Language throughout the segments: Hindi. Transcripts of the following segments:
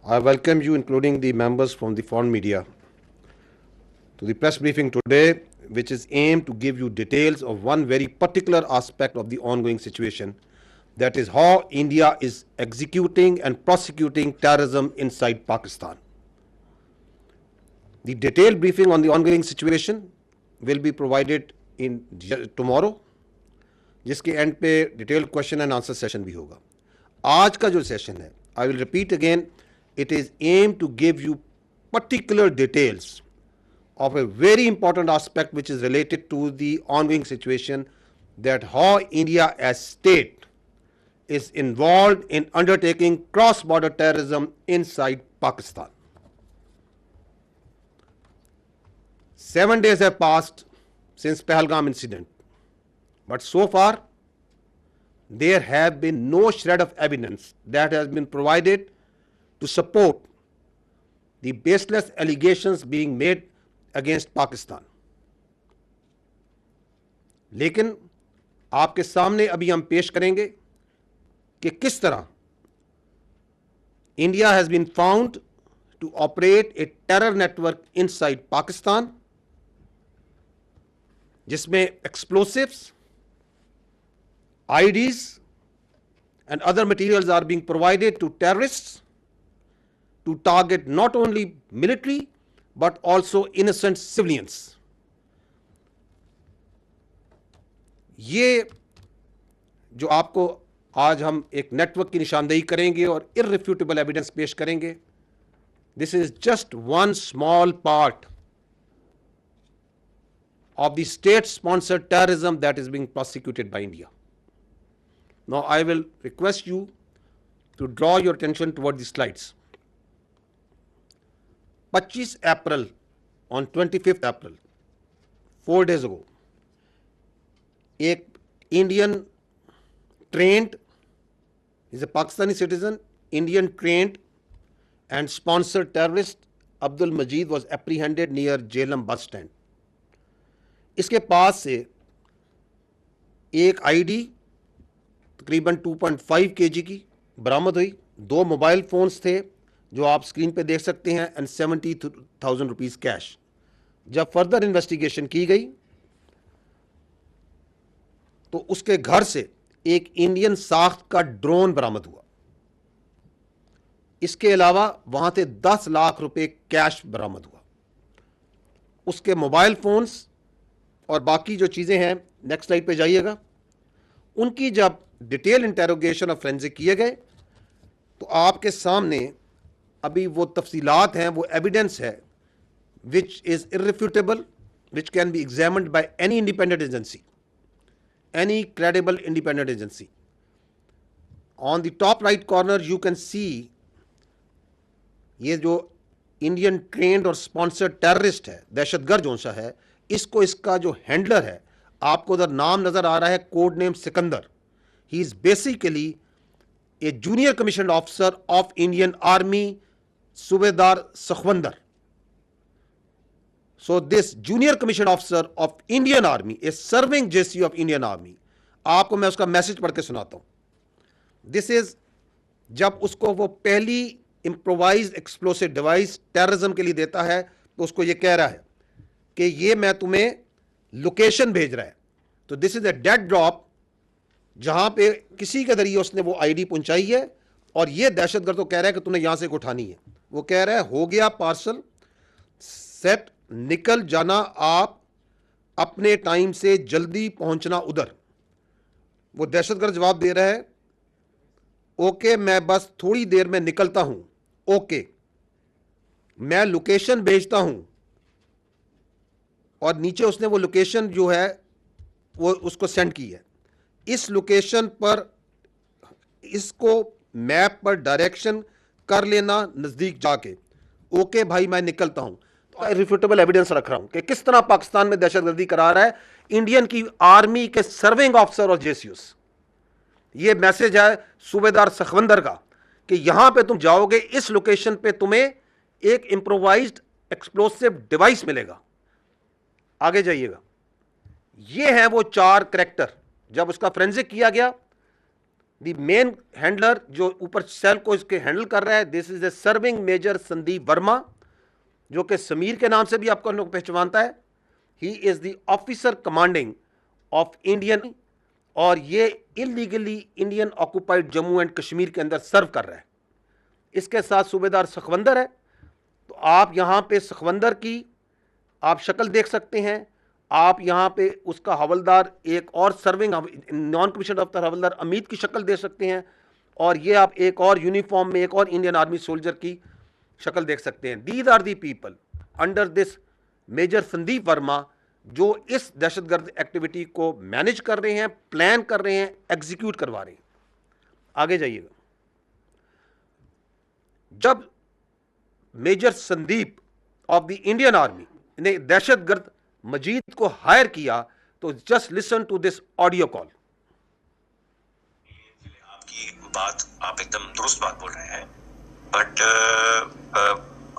I welcome you, including the members from the foreign media, to the press briefing today, which is aimed to give you details of one very particular aspect of the ongoing situation, that is how India is executing and prosecuting terrorism inside Pakistan. The detailed briefing on the ongoing situation will be provided in tomorrow, जिसके एंड पे detailed question and answer session भी होगा. आज का जो सेशन है, I will repeat again, it is aimed to give you particular details of a very important aspect which is related to the ongoing situation, that how India as state is involved in undertaking cross-border terrorism inside Pakistan. 7 days have passed since Pahalgam incident, but so far there have been no shred of evidence that has been provided to support the baseless allegations being made against Pakistan. लेकिन आपके सामने अभी हम पेश करेंगे कि किस तरह India has been found to operate a terror network inside Pakistan, जिसमें explosives, IDs and other materials are being provided to terrorists to target not only military but also innocent civilians. ये जो आपको आज हम एक नेटवर्क की निशानदेही करेंगे और irrefutable एविडेंस पेश करेंगे, this is just one small part of the state sponsored terrorism that is being prosecuted by India. Now I will request you to draw your attention toward the slides. 25 April, on 25th April, 4 days ago, एक Indian trained, is a Pakistani citizen, Indian trained and sponsored terrorist Abdul Majid was apprehended near Jhelum bus stand. इसके पास से एक आईडी तकरीबन 2.5 kg की बरामद हुई, 2 मोबाइल फोन्स थे जो आप स्क्रीन पे देख सकते हैं, एंड 70,000 रुपीस कैश. जब फर्दर इन्वेस्टिगेशन की गई तो उसके घर से एक इंडियन साख्त का ड्रोन बरामद हुआ. इसके अलावा वहां से 10 लाख रुपए कैश बरामद हुआ. उसके मोबाइल फोन्स और बाकी जो चीजें हैं, नेक्स्ट स्लाइड पे जाइएगा, उनकी जब डिटेल इंटेरोगेशन और फोरेंसिक किए गए तो आपके सामने अभी वो तफसीलात हैं, वो एविडेंस है which is irrefutable, which can be examined by any independent agency, any credible independent agency. On the top right corner you can see ये जो इंडियन ट्रेंड और स्पॉन्सर्ड टेररिस्ट है, दहशतगर्द जो सा है, इसको इसका जो हैंडलर है, आपको उधर नाम नजर आ रहा है, code name Sikandar. He is basically A junior commission officer of Indian army, सूबेदार सखवंदर. So this junior commissioned officer of Indian Army is serving JC of Indian Army. आपको मैं उसका मैसेज पढ़ के सुनाता हूं. This is जब उसको वो पहली इम्प्रोवाइज एक्सप्लोसिव डिवाइस टेररिज्म के लिए देता है तो उसको ये कह रहा है कि ये मैं तुम्हें लोकेशन भेज रहा है. तो this is a dead drop जहां पे किसी के जरिए उसने वो आईडी पहुंचाई है और ये दहशतगर्द तो कह रहा है कि तुमने यहां से उठानी है. वो कह रहा है हो गया पार्सल सेट, निकल जाना आप अपने टाइम से, जल्दी पहुंचना उधर. वो दहशतगर्द जवाब दे रहा है ओके मैं बस थोड़ी देर में निकलता हूं, ओके मैं लोकेशन भेजता हूं. और नीचे उसने वो लोकेशन जो है वो उसको सेंड की है. इस लोकेशन पर इसको मैप पर डायरेक्शन कर लेना नजदीक जाके, ओके भाई मैं निकलता हूं. तो रिफ्यूटेबल एविडेंस रख रहा हूं कि किस तरह पाकिस्तान में दहशतगर्दी करा रहा है इंडियन की आर्मी के सर्विंग ऑफिसर और जेसीयूस. ये मैसेज है सूबेदार सखवंदर का कि यहां पे तुम जाओगे, इस लोकेशन पे तुम्हें एक इंप्रोवाइज्ड एक्सप्लोसिव डिवाइस मिलेगा. आगे जाइएगा. ये है वो 4 कैरेक्टर. जब उसका फोरेंसिक किया गया द मेन हैंडलर जो ऊपर सेल को इसके हैंडल कर रहा है, this is the serving major Sandeep Verma, जो कि समीर के नाम से भी आपको लोग पहचानता है। He is the officer commanding of Indian, और ये illegally Indian occupied Jammu and Kashmir के अंदर सर्व कर रहा है। इसके साथ सूबेदार सखवंदर है। तो आप यहां पे सखवंदर की आप शक्ल देख सकते हैं। आप यहां पे उसका हवलदार, एक और सर्विंग नॉन कमीशन अफसर हवलदार अमीद की शक्ल देख सकते हैं। और ये आप एक और यूनिफॉर्म में एक और इंडियन आर्मी सोल्जर की शक्ल देख सकते हैं। These are the people under this major Sandeep Verma जो इस दहशतगर्द एक्टिविटी को मैनेज कर रहे हैं, प्लान कर रहे हैं, एग्जीक्यूट करवा रहे हैं। आगे जाइएगा। जब major Sandeep of the Indian army ने दहशतगर्द मजीद को हायर किया, तो just listen to this audio call. आपकी बात, आप एकदम दुरुस्त बात बोल रहे हैं, बट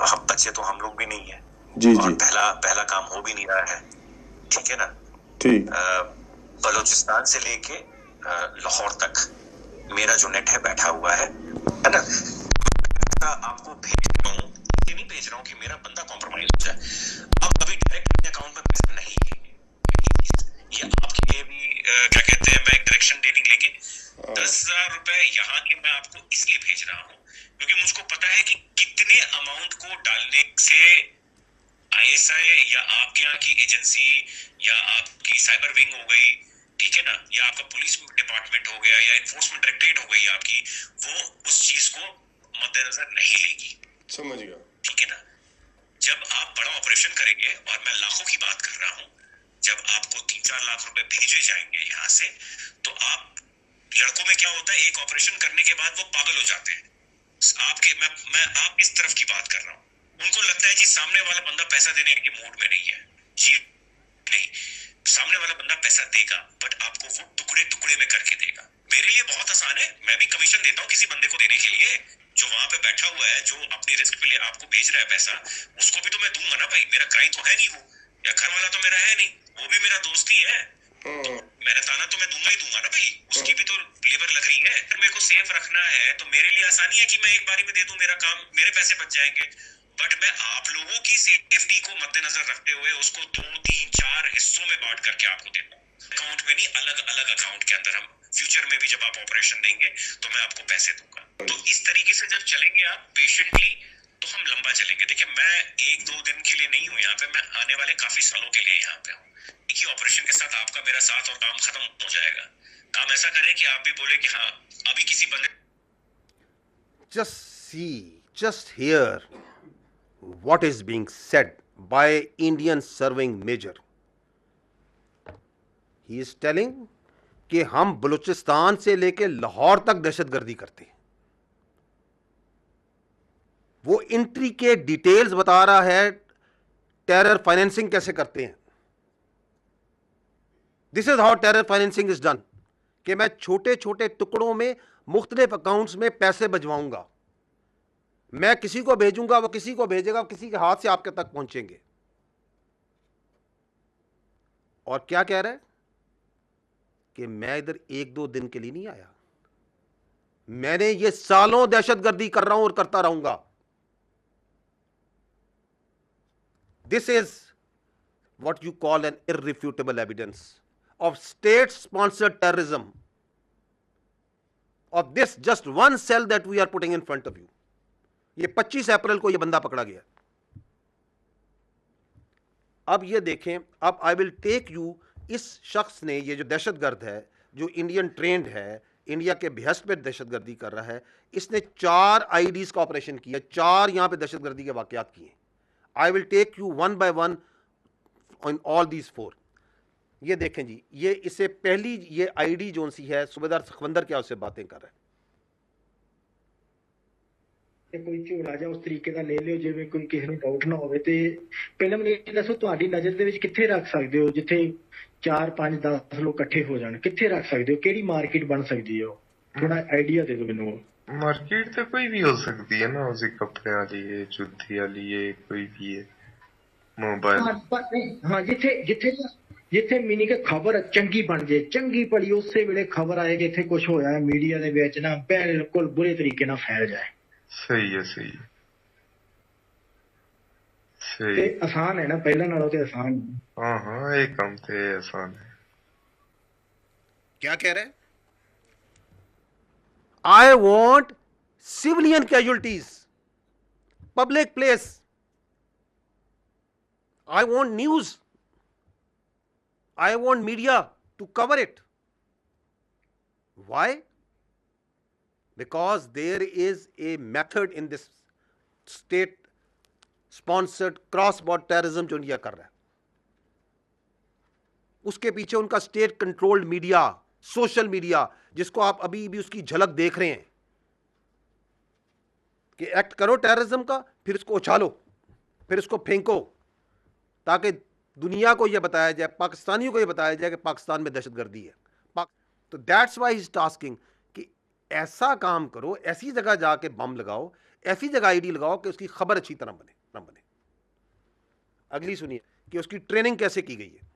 हम बच्चे तो हम लोग भी नहीं है जी और जी पहला काम हो भी नहीं रहा है, ठीक है ना। ठीक बलूचिस्तान से लेके लाहौर तक मेरा जो नेट है बैठा हुआ है ना। आपको भेज रहा हूँ, ये नहीं भेज रहा हूँ कि मेरा बंदा कॉम्प्रोमाइज हो जाए। आप अभी डायरेक्ट अपने अकाउंट में पैसा नहीं लेंगे, ये आपके लिए भी क्या कहते हैं, मैं एक डायरेक्शन दे दी लेके 10,000 रुपए यहाँ के मैं आपको इसलिए भेज रहा हूँ क्योंकि मुझको पता है कि कितने अमाउंट को डालने से आईएसआई या आपके यहाँ की एजेंसी या आपकी साइबर विंग हो गई, ठीक है ना, या आपका पुलिस डिपार्टमेंट हो गया या एनफोर्समेंट डायरेक्टरेट हो गई आपकी, वो उस चीज को मद्देनजर नहीं लेगी। समझ गया। ठीक है ना। जब आप बड़ा ऑपरेशन करेंगे, और मैं लाखों की बात कर रहा हूँ, जब आपको 3-4 लाख रुपए भेजे जाएंगे यहाँ से, तो आप लड़कों में क्या होता है, एक ऑपरेशन करने के बाद वो पागल हो जाते हैं। मैं आप इस तरफ की बात कर रहा हूँ। उनको लगता है जी सामने वाला बंदा पैसा देने के मूड में नहीं है। जी नहीं, सामने वाला बंदा पैसा देगा, बट आपको वो टुकड़े टुकड़े में करके देगा। मेरे लिए बहुत आसान है, मैं भी कमीशन देता हूँ किसी बंदे को देने के लिए जो वहां पे बैठा हुआ है, जो अपनी रिस्क पे आपको भेज रहा है पैसा, उसको भी तो मैं दूंगा ना भाई। मेरा क्राइम तो है नहीं वो, या घर वाला तो मेरा है नहीं, वो भी मेरा दोस्त ही है, तो मेरा ताना तो मैं दूंगा ही दूंगा ना भाई। उसकी भी तो लेबर लग रही है। फिर मेरे को सेफ रखना है तो मेरे लिए आसानी है कि मैं एक बारी में दे दूं, मेरा काम, मेरे पैसे बच जाएंगे। बट मैं आप लोगों की सेफ्टी को मद्देनजर रखते हुए उसको 2-3-4 हिस्सों में बांट करके आपको देता हूँ, अकाउंट में नहीं, अलग अलग अकाउंट के अंदर। हम फ्यूचर में भी जब आप ऑपरेशन देंगे तो मैं आपको पैसे दूंगा। तो इस तरीके से जब चलेंगे आप पेशेंटली, तो हम लंबा चलेंगे। देखिए, मैं 1-2 दिन के लिए नहीं हूँ यहाँ पे, मैं आने वाले काफी सालों के लिए यहाँ पे हूँ। एक ही ऑपरेशन के साथ आपका मेरा साथ और काम खत्म हो जाएगा। काम ऐसा करें कि आप भी बोले कि हाँ, अभी किसी बंदे just hear what is being said by Indian serving major. He is telling कि हम बलूचिस्तान से लेके लाहौर तक दहशतगर्दी करते हैं। वो इंट्री के डिटेल्स बता रहा है, टेरर फाइनेंसिंग कैसे करते हैं। This is how terror financing is done, कि मैं छोटे छोटे टुकड़ों में मुख्तलिफ अकाउंट्स में पैसे भिजवाऊंगा, मैं किसी को भेजूंगा, वो किसी को भेजेगा, किसी के हाथ से आपके तक पहुंचेंगे। और क्या कह रहा है कि मैं इधर 1-2 दिन के लिए नहीं आया, मैंने ये सालों दहशतगर्दी कर रहा हूं और करता रहूंगा। This is what you call an irrefutable evidence of state-sponsored terrorism of this just one cell that we are putting in front of you. ये 25 अप्रैल को ये बंदा पकड़ा गया। अब ये देखें, अब आई विल टेक यू, इस शख्स ने, ये जो दहशतगर्द है, जो इंडियन ट्रेंड है, इंडिया के behest पे दहशतगर्दी कर रहा है, इसने 4 आईडीज का ऑपरेशन किया, 4 यहां पे दहशतगर्दी के वाकयात किए। I will take you one by one on all these 4। ये देखें जी, ये इससे पहली ये आईडी जोन सी है, सूबेदार सखवंदर क्या उससे बातें कर रहा है। कोई ਝੋਲਾ ਜਾਂ ਉਸ ਤਰੀਕੇ ਦਾ ਲੈ ਲਿਓ ਜਿਵੇਂ ਕੋਈ ਕਿਸੇ ਨੂੰ ਡਾਊਟ ਨਾ ਹੋਵੇ। ਤੇ ਪਹਿਲਾਂ ਮੈਨੂੰ ਇਹ ਦੱਸੋ, ਤੁਹਾਡੀ ਨਜ਼ਰ ਦੇ ਵਿੱਚ ਕਿੱਥੇ ਰੱਖ ਸਕਦੇ ਹੋ ਜਿੱਥੇ 4-5-10 ਲੋਕ ਇਕੱਠੇ ਹੋ ਜਾਣ, ਕਿੱਥੇ ਰੱਖ ਸਕਦੇ ਹੋ, ਕਿਹੜੀ ਮਾਰਕੀਟ ਬਣ ਸਕਦੀ ਹੈ? ਥੋੜਾ ਆਈਡੀਆ ਦੇ ਦਿਓ ਮੈਨੂੰ। मार्केट तो कोई भी हो सकती है ना, उसी कपड़े वाली है, जूती वाली है, कोई भी है। मोबाइल। हाँ पर नहीं, हाँ जिथे जिथे जिथे मीनिंग है खबर चंगी बन जाए, चंगी भली उसे वेले खबर आए कि इत्थे कुछ होया है मीडिया दे विच ना बिल्कुल बुरे तरीके नाल फैल जाए सही है, सही है, ते सही। आसान है ना, पहले नालों ते आसान है। हाँ हाँ, ये काम तो आसान है। क्या कह रहे हैं? I want civilian casualties, public place, I want news, I want media to cover it. Why? Because there is a method in this state sponsored cross border terrorism जो इंडिया कर रहा है, उसके पीछे उनका state controlled media, social media, जिसको आप अभी भी उसकी झलक देख रहे हैं कि एक्ट करो टेररिज्म का, फिर इसको उछालो, फिर इसको फेंको, ताकि दुनिया को यह बताया जाए, पाकिस्तानियों को यह बताया जाए कि पाकिस्तान में दहशतगर्दी है। तो दैट्स वाई इज टास्किंग कि ऐसा काम करो, ऐसी जगह जाके बम लगाओ, ऐसी जगह आईडी लगाओ कि उसकी खबर अच्छी तरह बने ना बने। अगली सुनिए कि उसकी ट्रेनिंग कैसे की गई है।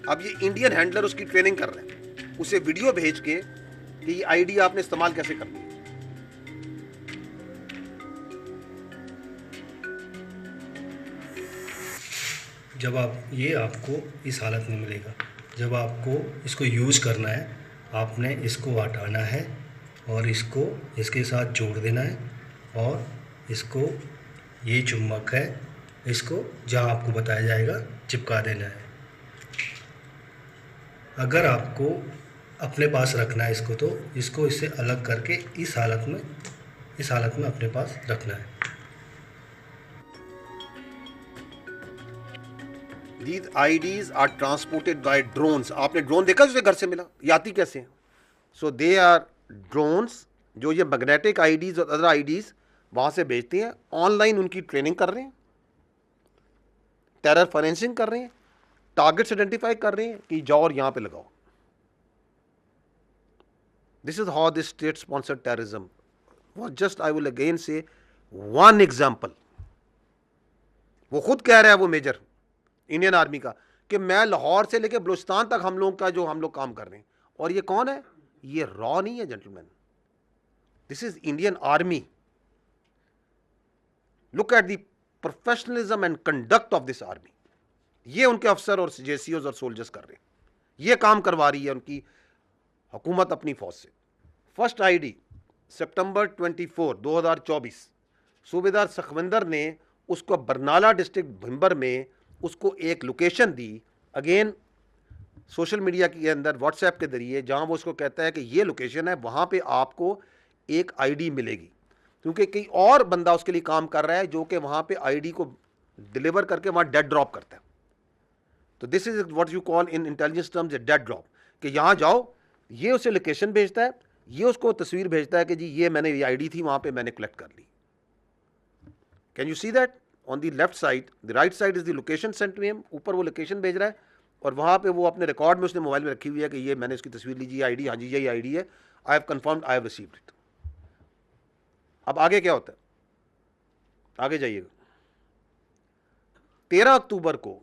अब ये इंडियन हैंडलर उसकी ट्रेनिंग कर रहे हैं, उसे वीडियो भेज के कि ये आईडी आपने इस्तेमाल कैसे करनी है। जब आप ये आपको इस हालत में मिलेगा, जब आपको इसको यूज़ करना है, आपने इसको हटाना है और इसको इसके साथ जोड़ देना है और इसको, ये चुम्बक है, इसको जहाँ आपको बताया जाएगा चिपका देना है। अगर आपको अपने पास रखना है इसको, तो इसको इससे अलग करके इस हालत में अपने पास रखना है। These IDs are transported by drones. आपने ड्रोन देखा जो घर से मिला, ये आती कैसे हैं? So they are drones जो ये मैग्नेटिक IDs और अदर IDs वहाँ से भेजते हैं। ऑनलाइन उनकी ट्रेनिंग कर रहे हैं, टेरर फाइनेंसिंग कर रहे हैं, टारगेट्स आइडेंटिफाई कर रहे हैं कि जाओ और यहाँ पे लगाओ। This is how this state sponsored terrorism was just, I will again say, one example. वो खुद कह रहा है, वो मेजर इंडियन आर्मी का, कि मैं लाहौर से लेकर बलूचिस्तान तक हम लोग का जो हम लोग काम कर रहे हैं। और ये कौन है? ये रॉ नहीं है gentleman, this is Indian army. Look at the professionalism and conduct of this army. ये उनके अफसर और जेसीओज और सोल्जर्स कर रहे हैं, ये काम करवा रही है उनकी हुकूमत अपनी फौज से। फर्स्ट आईडी सितंबर 24, 2024 सूबेदार सखविंदर ने उसको बरनाला डिस्ट्रिक्ट भिंबर में उसको एक लोकेशन दी, अगेन सोशल मीडिया के अंदर व्हाट्सएप के जरिए, जहां वो उसको कहता है कि ये लोकेशन है, वहां पे आपको एक आईडी मिलेगी, क्योंकि कई और बंदा उसके लिए काम कर रहा है जो कि वहां पे आईडी को डिलीवर करके वहां डेड ड्रॉप करता है। तो this is what you call in intelligence terms A dead drop, कि यहां जाओ, ये उसे लोकेशन भेजता है, ये उसको तस्वीर भेजता है कि जी ये मैंने, ये आईडी थी वहां पे मैंने कलेक्ट कर ली। Can you see that? On the left side, the right side is the location sent to him, ऊपर वो लोकेशन भेज रहा है और वहां पे वो अपने रिकॉर्ड में उसने मोबाइल में रखी हुई है कि ये मैंने इसकी तस्वीर लीजिए, आईडी, हाँ जी यही आईडी है, I have confirmed, I have received it. अब आगे क्या होता है? आगे जाइएगा। 13 अक्टूबर को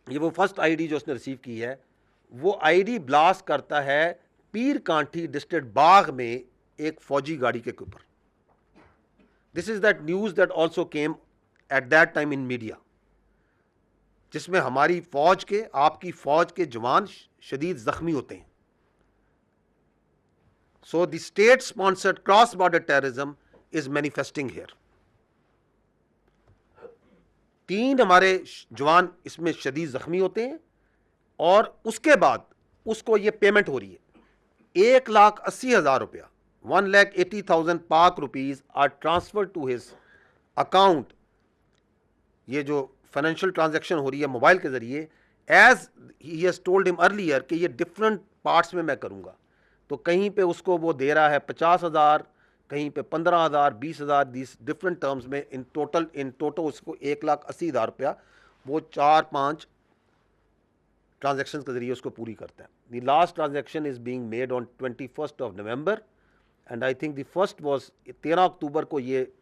ये वो फर्स्ट आईडी जो उसने रिसीव की है, वो आईडी ब्लास्ट करता है पीर कांठी डिस्ट्रिक्ट बाग में एक फौजी गाड़ी के ऊपर। This is that news that also came at that time in media, जिसमें हमारी फौज के, आपकी फौज के जवान शदीद जख्मी होते हैं। So the state sponsored cross border terrorism is manifesting here. 3 हमारे जवान इसमें शदीद जख्मी होते हैं और उसके बाद उसको ये पेमेंट हो रही है, 1,80,000 रुपया, 1,80,000 Pak rupees are transfer to his account. ये जो फाइनेंशियल ट्रांजैक्शन हो रही है मोबाइल के जरिए, as he has told him earlier कि ये डिफरेंट पार्ट्स में मैं करूंगा। तो कहीं पे उसको वो दे रहा है 50,000, कहीं पे 15,000, 20,000, दिस डिफरेंट टर्म्स में इन टोटल उसको 1,80,000 रुपया वो 4-5 ट्रांजैक्शन के जरिए उसको पूरी करता है। The last transaction is being made on 21 November and I think the first was 13 अक्टूबर को ये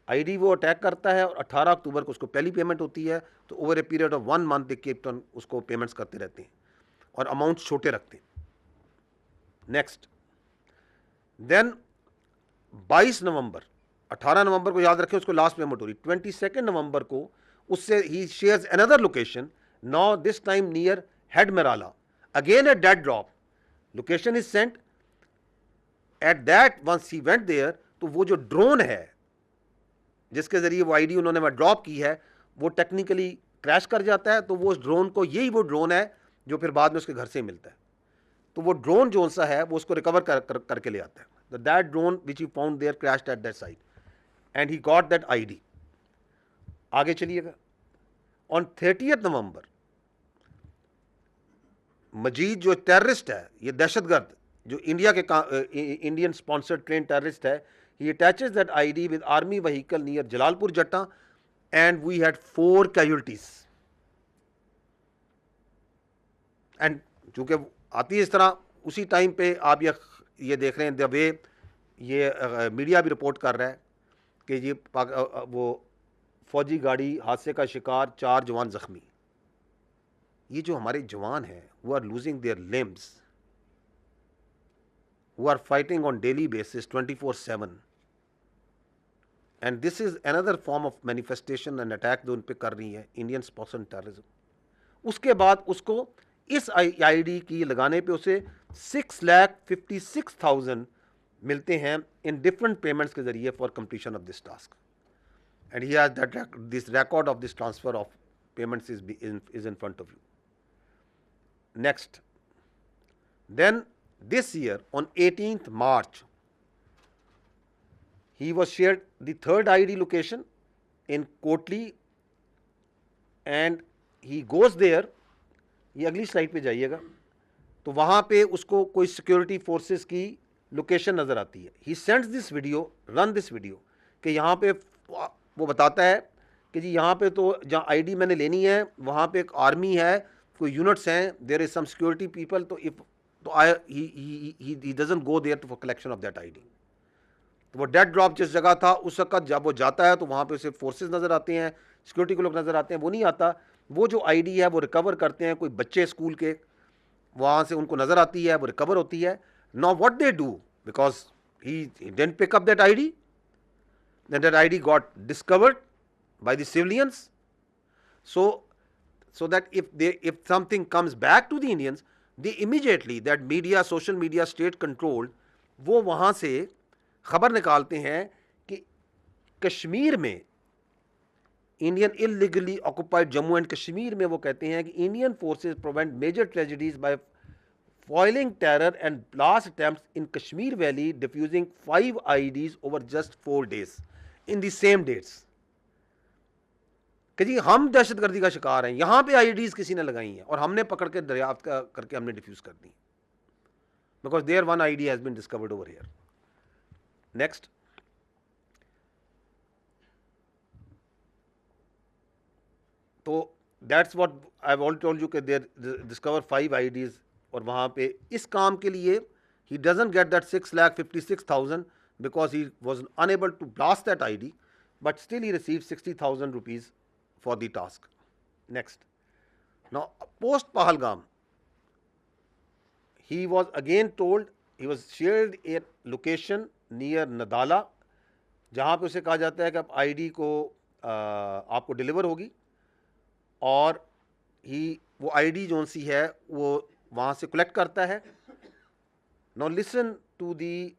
आईडी वो अटैक करता है और 18 अक्टूबर को उसको पहली पेमेंट होती है। तो over a period of 1 month they keep on उसको पेमेंट्स करते रहते हैं और अमाउंट छोटे रखते हैं। नेक्स्ट देन 22 नवंबर, 18 नवंबर को याद रखें उसको लास्ट पेमेंट हो रही। 22 नवंबर को उससे ही shares another location, now this time near head Marala, again a dead drop, location is sent at that once he went there. तो वो जो ड्रोन है जिसके जरिए वो आईडी उन्होंने वहां ड्रॉप की है वो टेक्निकली क्रैश कर जाता है। तो वो उस ड्रोन को, यही वो ड्रोन है जो फिर बाद में उसके घर से मिलता है। तो वो ड्रोन जो सा है वो उसको रिकवर करके ले आता है। That drone which you found there crashed at that site and he got that ID. आगे चलिएगा। ऑन 30 नवंबर मजीद जो टेररिस्ट है, ये दहशतगर्द जो इंडिया के इंडियन स्पॉन्सर्ड ट्रेन टेररिस्ट है, he attaches that ID with army vehicle near Jalalpur Jatta and we had 4 casualties and चूंकि आती है इस तरह उसी टाइम पे आप ये देख रहे हैं द वे ये मीडिया भी रिपोर्ट कर रहा है कि ये वो फौजी गाड़ी हादसे का शिकार, 4 जवान जख्मी। ये जो हमारे जवान हैं वो are losing their limbs, who are fighting on daily basis 24/7 and this is another form of manifestation and attack जो उन पे कर रही है इंडियन स्पॉन्सर्ड टेररिज्म। उसके बाद उसको इस आईडी की लगाने पे उसे 6,56,000 मिलते हैं इन डिफरेंट पेमेंट्स के जरिए for completion of this task and he has that this record of this transfer of payments is in front of you. Next then this year on 18th March he was shared the third ID location in Kotli and he goes there। ये अगली स्लाइड पे जाइएगा तो वहां पे उसको कोई सिक्योरिटी फोर्सेस की लोकेशन नजर आती है। he sends this video, run this video कि यहाँ पे वो बताता है कि जी यहाँ पे तो जहाँ आईडी मैंने लेनी है वहाँ पे एक आर्मी है, कोई यूनिट्स हैं, there is some security people. तो इफ तो he doesn't go there for collection of that ID। तो वो डेड ड्रॉप जिस जगह था उस वक्त जब वो जाता है तो वहाँ पे उसे फोर्सेस नज़र आते हैं, सिक्योरिटी के लोग नज़र आते हैं। वो नहीं आता, वो जो आईडी है वो रिकवर करते हैं कोई बच्चे स्कूल के, वहाँ से उनको नज़र आती है, वो रिकवर होती है। Now what they do, because he didn't pick up that ID, then that ID got discovered by the civilians, so that if something comes back to the Indians, they immediately, that media, social media, state controlled, वो वहाँ से खबर निकालते हैं कि कश्मीर में Indian illegally occupied Jammu and Kashmir में वो कहते हैं कि Indian forces prevent major tragedies by foiling terror and blast attempts in Kashmir Valley, diffusing 5 IEDs over just 4 days in the same dates। कि जी हम दहशतगर्दी का शिकार हैं, यहां पे आईडीज किसी ने लगाई हैं और हमने पकड़ के दरियाफ्त करके हमने डिफ्यूज कर दी, because there one ID has been discovered over here. Next, तो that's what I have already told you कि देयर डिस्कवर 5 आईडीज और वहाँ पे इस काम के लिए he doesn't get that 6,56,000 because he was unable to blast that ID, but still he received 60,000 rupees for the task। Next, now post Pahalgam he was again told, he was shared a location near Nadala जहाँ पे उसे कहा जाता है कि अब ID को आपको डिलीवर होगी और वो ID जोन सी है वो वहाँ से कलेक्ट करता है। Now listen to the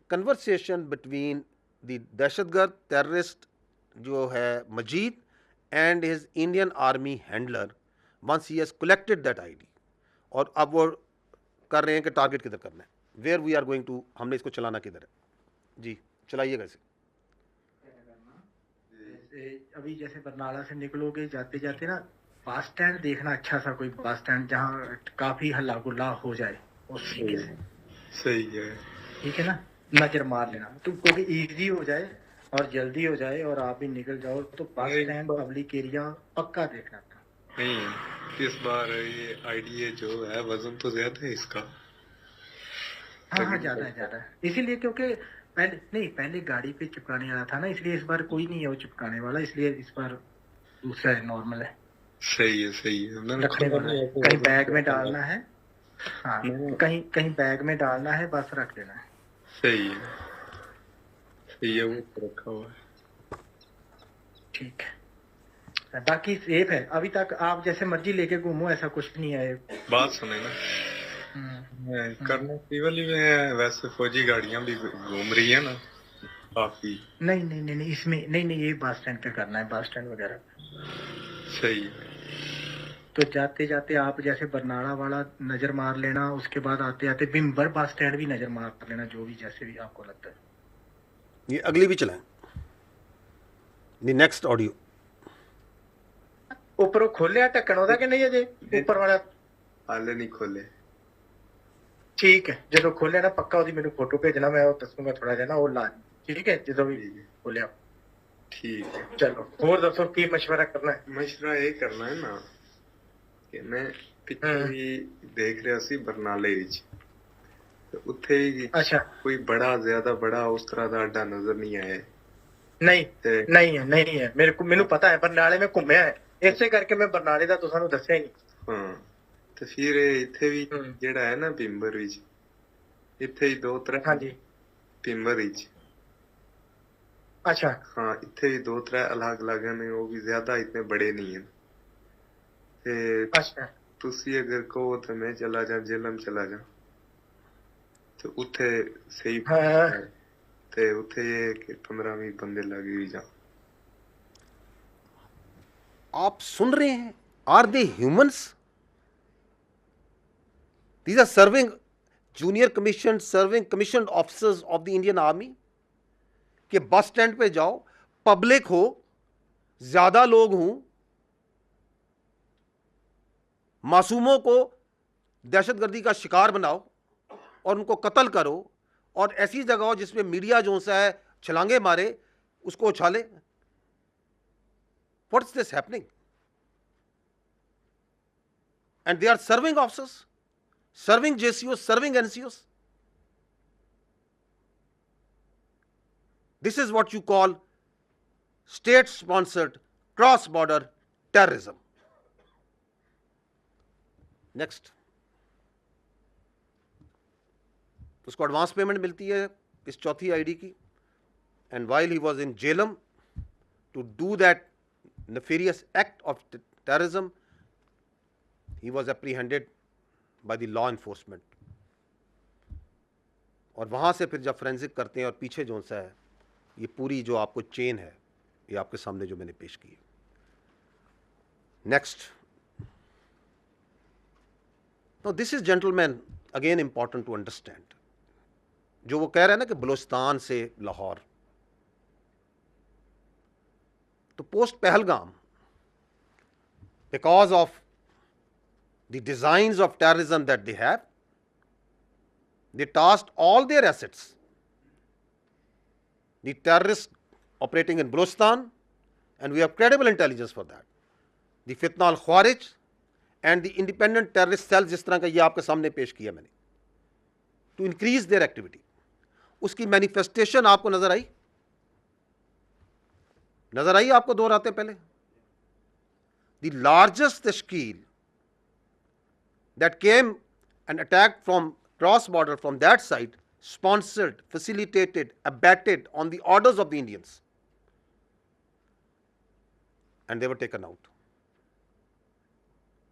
conversation between the दहशतगर्द टेररिस्ट जो है Majeed and his Indian army handler once he has collected that ID. और अब वो कर रहे हैं कि टारगेट किधर करना है, where we are going to, हमने इसको चलाना किधर है। जी चलाइएगा इसे। अभी जैसे बरनाला से निकलोगे जाते जाते ना बस स्टैंड देखना, अच्छा सा कोई बस स्टैंड जहाँ काफी हल्ला गुल्ला हो जाए उस तरीके से। सही है, ठीक है ना, नजर मार लेना तो क्योंकि इजी हो जाए और जल्दी हो जाए और आप भी निकल जाओ तो बस नहीं। स्टैंड पब्लिक एरिया पक्का देखना था। नहीं, इस बार ये आईडीए जो है वजन तो ज्यादा है इसका। हाँ हाँ, ज्यादा है इसीलिए, क्योंकि पहले गाड़ी पे चिपकाने वाला था ना, इसलिए इस बार कोई नहीं है वो चिपकाने वाला, इसलिए इस बार दूसरा है, नॉर्मल है, सही है मैंने रखने वाला है। कहीं बैग में डालना है, हाँ कहीं कहीं बैग में डालना है, बस रख देना है। सही है वो तो रखा हुआ है। ठीक है, बाकी सेफ है अभी तक, आप जैसे मर्जी लेके घूमो, ऐसा कुछ नहीं है। बात सुने ना, करना सिविल ही में है, वैसे फौजी गाड़ियां भी घूम रही है ना काफी। नहीं इसमें नहीं, ये बस स्टैंड पे करना है, बस स्टैंड वगैरह। सही है। तो जाते जाते आप जैसे बरनाला वाला नजर मार लेना, उसके बाद आते आते बिम्बर बस स्टैंड भी नजर मार लेना, जो भी जैसे भी आपको लगता है। ये अगली भी चलाएं, नेक्स्ट ऑडियो। ऊपर खोलिया ढक्कन ओदा कि नहीं, अजे ऊपर वाला हाले नहीं खोले। ठीक है, जो खोले ना पक्का ओदी मेनू फोटो भेजना, मैं वो दसूंगा थोड़ा जिहा ना वो ला। ठीक है, जो भी खोलिया। ठीक है, चलो और दसो की मशवरा करना है। मशवरा ये करना है ना कि मैं पिछले भी देख रहा सी बरनाले विच, ते उत्थे ही अच्छा कोई बड़ा ज्यादा बड़ा उस तरह का अड्डा नजर नहीं आया। नहीं है मेरे को, मैनू पता है बरनाले में घूमया है, इसे करके मैं बरनाले दा तुसानू दस्सिया ही नहीं। हाँ ते फिर इत्थे भी जेड़ा है ना पिंबर विच, इत्थे ही 2-3 हाँ जी, पिंबर विच। अच्छा हाँ, इत्थे भी 2-3 अलग अलग हैं, वो भी ज्यादा इतने बड़े नहीं हैं। ते अच्छा तुसी अगर कहो तो मैं चला जा, जेलम चला जा, तो उत्थे सही हाँ। ते उत्थे ये कि 15-20 बंदे लगे ही जा। आप सुन रहे हैं, are they humans? These are serving junior commission, serving commission officers of the Indian army. कि बस स्टैंड पे जाओ, पब्लिक हो, ज्यादा लोग हों, मासूमों को दहशतगर्दी का शिकार बनाओ और उनको कत्ल करो, और ऐसी जगह हो जिसमें मीडिया जो सा है छलांगे मारे, उसको उछाले। What is this happening? And they are serving officers, serving JCOs, serving NCOs. This is what you call state-sponsored cross-border terrorism. Next. उसको एडवांस पेमेंट मिलती है इस चौथी आईडी की, and while he was in Jhelum to do that nefarious act of terrorism, he was apprehended by the law enforcement. और वहां से फिर जब फोरेंसिक करते हैं और पीछे जो सा है, ये पूरी जो आपको चेन है, ये आपके सामने जो मैंने पेश की है। Next. No this is gentleman again important to understand. जो वो कह रहे हैं ना कि बलूचिस्तान से लाहौर, तो post Pahalgam, because of the designs of terrorism that they have, they tasked all their assets, the terrorists operating in Balochistan, and we have credible intelligence for that, the Fitna al-Khawarij and the independent terrorist cells, जिस तरह का ये आपके सामने पेश किया मैंने, to increase their activity. उसकी मैनिफेस्टेशन आपको नजर आई आपको 2 रातें पहले? The largest तश्कील that came and attacked from cross border from that side, sponsored, facilitated, abetted on the orders of the Indians, and they were taken out.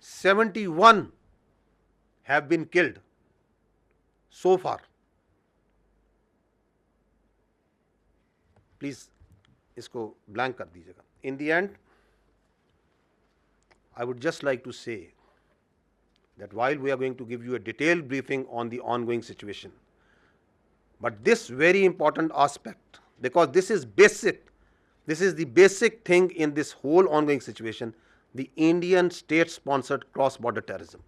71 have been killed so far. Please इसको blank कर दीजिएगा. In the end, I would just like to say that while we are going to give you a detailed briefing on the ongoing situation, but this very important aspect, because this is the basic thing in this whole ongoing situation, the Indian state-sponsored cross-border terrorism.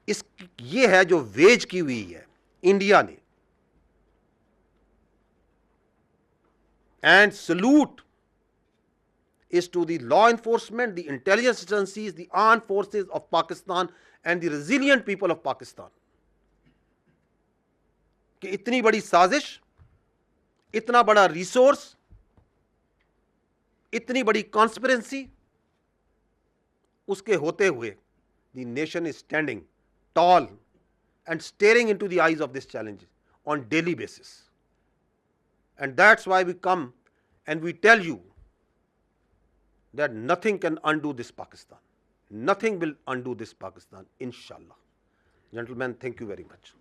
ये है जो वेज की हुई है इंडिया ने, And salute is to the law enforcement, the intelligence agencies, the armed forces of Pakistan and the resilient people of Pakistan कि इतनी बड़ी साजिश, इतना बड़ा रिसोर्स, इतनी बड़ी कॉन्स्पिरेंसी, उसके होते हुए the nation is standing tall and staring into the eyes of this challenge on daily basis. And that's why we come and we tell you that nothing can undo this Pakistan. Nothing will undo this Pakistan, inshallah. Gentlemen, thank you very much.